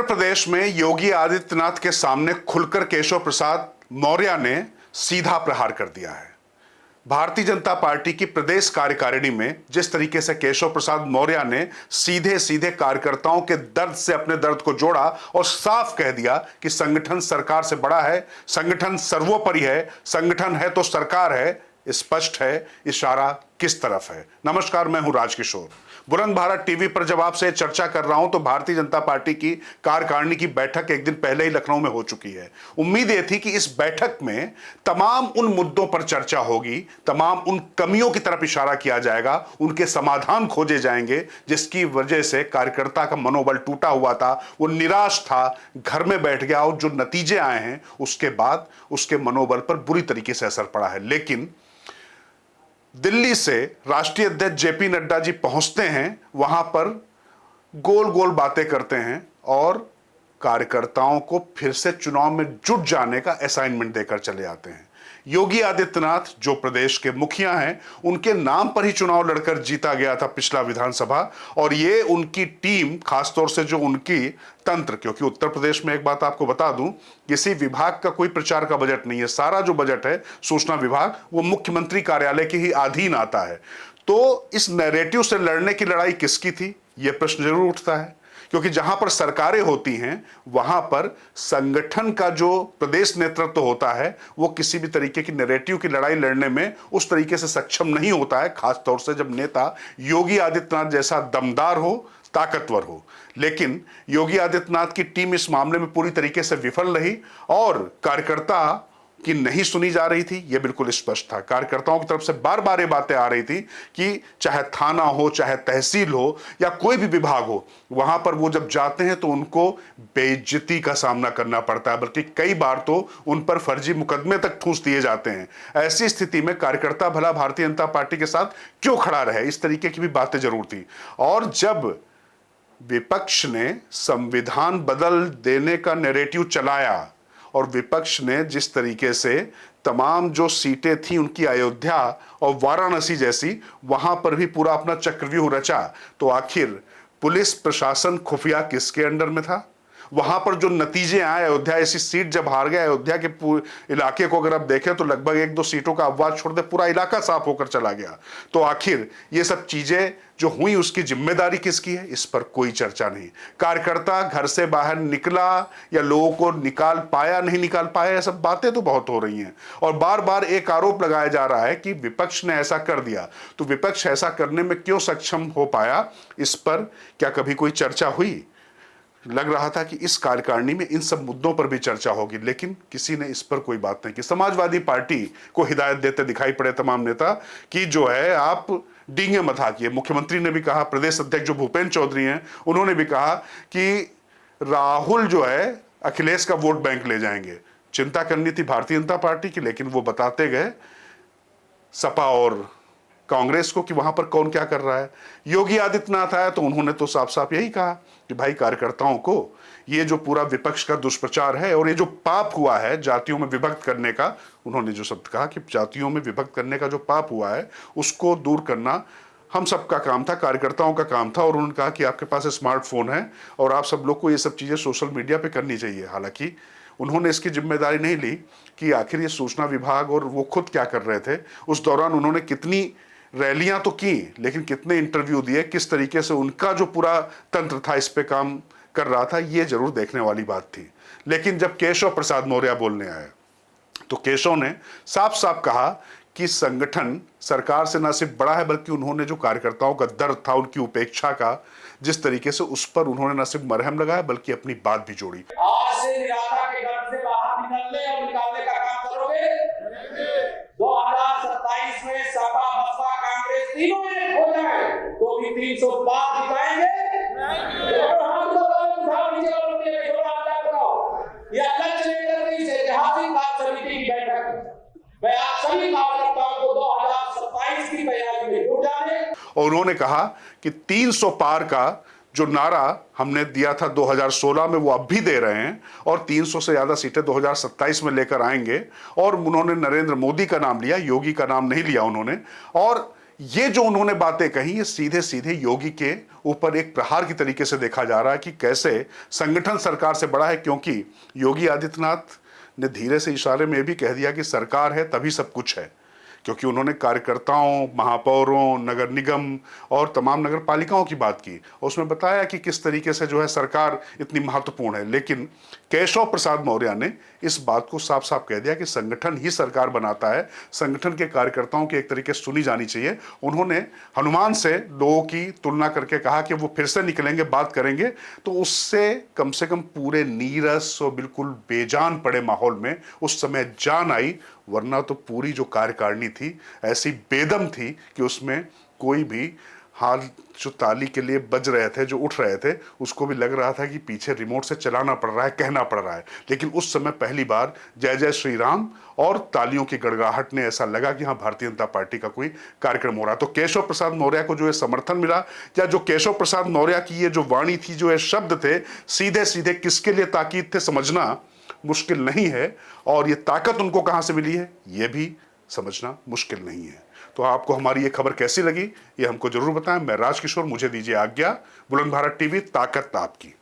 प्रदेश में योगी आदित्यनाथ के सामने खुलकर केशव प्रसाद मौर्य ने सीधा प्रहार कर दिया है। भारतीय जनता पार्टी की प्रदेश कार्यकारिणी में जिस तरीके से केशव प्रसाद मौर्य ने सीधे सीधे कार्यकर्ताओं के दर्द से अपने दर्द को जोड़ा और साफ कह दिया कि संगठन सरकार से बड़ा है, संगठन सर्वोपरि है, संगठन है तो सरकार है, स्पष्ट है इशारा किस तरफ है। नमस्कार, मैं हूं राजकिशोर। बुलंद भारत टीवी पर जब आपसे चर्चा कर रहा हूं तो भारतीय जनता पार्टी की कार्यकारिणी की बैठक एक दिन पहले ही लखनऊ में हो चुकी है। उम्मीद ये थी कि इस बैठक में तमाम उन मुद्दों पर चर्चा होगी, तमाम उन कमियों की तरफ इशारा किया जाएगा, उनके समाधान खोजे जाएंगे जिसकी वजह से कार्यकर्ता का मनोबल टूटा हुआ था, वो निराश था, घर में बैठ गया और जो नतीजे आए हैं उसके बाद उसके मनोबल पर बुरी तरीके से असर पड़ा है। लेकिन दिल्ली से राष्ट्रीय अध्यक्ष जेपी नड्डा जी पहुंचते हैं, वहां पर गोल गोल बातें करते हैं और कार्यकर्ताओं को फिर से चुनाव में जुट जाने का असाइनमेंट देकर चले आते हैं। योगी आदित्यनाथ जो प्रदेश के मुखिया हैं, उनके नाम पर ही चुनाव लड़कर जीता गया था पिछला विधानसभा, और ये उनकी टीम, खासतौर से जो उनकी तंत्र, क्योंकि उत्तर प्रदेश में एक बात आपको बता दूं, किसी विभाग का कोई प्रचार का बजट नहीं है, सारा जो बजट है सूचना विभाग वो मुख्यमंत्री कार्यालय के ही अधीन आता है। तो इस नैरेटिव से लड़ने की लड़ाई किसकी थी, यह प्रश्न जरूर उठता है, क्योंकि जहां पर सरकारें होती हैं वहां पर संगठन का जो प्रदेश नेतृत्व होता है वो किसी भी तरीके की नैरेटिव की लड़ाई लड़ने में उस तरीके से सक्षम नहीं होता है, खासतौर से जब नेता योगी आदित्यनाथ जैसा दमदार हो, ताकतवर हो। लेकिन योगी आदित्यनाथ की टीम इस मामले में पूरी तरीके से विफल रही और कार्यकर्ता कि नहीं सुनी जा रही थी, यह बिल्कुल स्पष्ट था। कार्यकर्ताओं की तरफ से बार बार ये बातें आ रही थी कि चाहे थाना हो, चाहे तहसील हो या कोई भी विभाग हो, वहां पर वो जब जाते हैं तो उनको बेइज्जती का सामना करना पड़ता है, बल्कि कई बार तो उन पर फर्जी मुकदमे तक ठूंस दिए जाते हैं। ऐसी स्थिति में कार्यकर्ता भला भारतीय जनता पार्टी के साथ क्यों खड़ा रहे, इस तरीके की भी बातें जरूर थी। और जब विपक्ष ने संविधान बदल देने का नैरेटिव चलाया और विपक्ष ने जिस तरीके से तमाम जो सीटें थी उनकी अयोध्या और वाराणसी जैसी वहां पर भी पूरा अपना चक्रव्यूह रचा, तो आखिर पुलिस प्रशासन खुफिया किसके अंडर में था? वहां पर जो नतीजे आए, अयोध्या ऐसी सीट जब हार गया, अयोध्या के पूरे इलाके को अगर आप देखें तो लगभग 1-2 सीटों का अपवाद छोड़ दे पूरा इलाका साफ होकर चला गया। तो आखिर ये सब चीजें जो हुई उसकी जिम्मेदारी किसकी है, इस पर कोई चर्चा नहीं। कार्यकर्ता घर से बाहर निकला या लोगों को निकाल पाया, नहीं निकाल पाया, ये सब बातें तो बहुत हो रही हैं और बार बार एक आरोप लगाया जा रहा है कि विपक्ष ने ऐसा कर दिया। तो विपक्ष ऐसा करने में क्यों सक्षम हो पाया, इस पर क्या कभी कोई चर्चा हुई? लग रहा था कि इस कार्यकारिणी में इन सब मुद्दों पर भी चर्चा होगी, लेकिन किसी ने इस पर कोई बात नहीं की। समाजवादी पार्टी को हिदायत देते दिखाई पड़े तमाम नेता कि जो है आप डींगे मत हाकिए। मुख्यमंत्री ने भी कहा, प्रदेश अध्यक्ष जो भूपेंद्र चौधरी हैं उन्होंने भी कहा कि राहुल जो है अखिलेश का वोट बैंक ले जाएंगे। चिंता करनी थी भारतीय जनता पार्टी की, लेकिन वो बताते गए सपा और कांग्रेस को कि वहां पर कौन क्या कर रहा है। योगी आदित्यनाथ आया तो उन्होंने तो साफ साफ यही कहा कि भाई कार्यकर्ताओं को ये जो पूरा विपक्ष का दुष्प्रचार है और ये जो पाप हुआ है जातियों में विभक्त करने का, उन्होंने जो शब्द कहा कि जातियों में विभक्त करने का जो पाप हुआ है उसको दूर करना हम सबका काम था, कार्यकर्ताओं का काम था। और उन्होंने कहा कि आपके पास स्मार्टफोन है और आप सब लोग को ये सब चीजें सोशल मीडिया पे करनी चाहिए। हालांकि उन्होंने इसकी जिम्मेदारी नहीं ली कि आखिर ये सूचना विभाग और वो खुद क्या कर रहे थे। उस दौरान उन्होंने कितनी रैलियां तो की, लेकिन कितने इंटरव्यू दिए, किस तरीके से उनका जो पूरा तंत्र था इस पे काम कर रहा था, ये जरूर देखने वाली बात थी। लेकिन जब केशव प्रसाद मौर्य बोलने आए तो केशव ने साफ साफ कहा कि संगठन सरकार से न सिर्फ बड़ा है, बल्कि उन्होंने जो कार्यकर्ताओं का दर्द था, उनकी उपेक्षा का जिस तरीके से उस पर उन्होंने न सिर्फ मरहम लगाया बल्कि अपनी बात भी जोड़ी। आज से निराशा के घर से बाहर निकलने और निकालने का काम करोगे। 2027 में सपा बसपा कांग्रेस तीनों में हो जाए तो भी 300 पार दिखाएंगे। हम तो यह लक्ष्य लेकर इस ऐतिहासिक कार्य समिति की बैठक मैं आप सभी कार्यकर्ताओं को 2027 की तैयारी में जुट जाने। और उन्होंने कहा कि 300 पार का जो नारा हमने दिया था 2016 में वो अब भी दे रहे हैं और 300 से ज्यादा सीटें 2027 में लेकर आएंगे। और उन्होंने नरेंद्र मोदी का नाम लिया, योगी का नाम नहीं लिया उन्होंने। और ये जो उन्होंने बातें कही, ये सीधे सीधे योगी के ऊपर एक प्रहार की तरीके से देखा जा रहा है कि कैसे संगठन सरकार से बड़ा है, क्योंकि योगी आदित्यनाथ ने धीरे से इशारे में भी कह दिया कि सरकार है तभी सब कुछ है, क्योंकि उन्होंने कार्यकर्ताओं, महापौरों, नगर निगम और तमाम नगर पालिकाओं की बात की और उसमें बताया कि किस तरीके से जो है सरकार इतनी महत्वपूर्ण है। लेकिन केशव प्रसाद मौर्य ने इस बात को साफ साफ कह दिया कि संगठन ही सरकार बनाता है, संगठन के कार्यकर्ताओं की एक तरीके से सुनी जानी चाहिए। उन्होंने हनुमान से लोगों की तुलना करके कहा कि वो फिर से निकलेंगे, बात करेंगे, तो उससे कम से कम पूरे नीरस और बिल्कुल बेजान पड़े माहौल में उस समय जान आई, वरना तो पूरी जो कार्यकारिणी थी ऐसी बेदम थी कि उसमें कोई भी हाल जो ताली के लिए बज रहे थे, जो उठ रहे थे, उसको भी लग रहा था कि पीछे रिमोट से चलाना पड़ रहा है, कहना पड़ रहा है। लेकिन उस समय पहली बार जय जय श्री राम और तालियों की गड़गड़ाहट ने ऐसा लगा कि हाँ, भारतीय जनता पार्टी का कोई कार्यक्रम हो रहा है। तो केशव प्रसाद मौर्य को जो है समर्थन मिला, या जो केशव प्रसाद मौर्य की ये जो वाणी थी, जो ये शब्द थे, सीधे सीधे किसके लिए ताकीद थे समझना मुश्किल नहीं है, और ये ताकत उनको कहां से मिली है ये भी समझना मुश्किल नहीं है। तो आपको हमारी ये खबर कैसी लगी ये हमको जरूर बताएं। मैं राजकिशोर, मुझे दीजिए आज्ञा। बुलंद भारत टीवी, ताकत आपकी।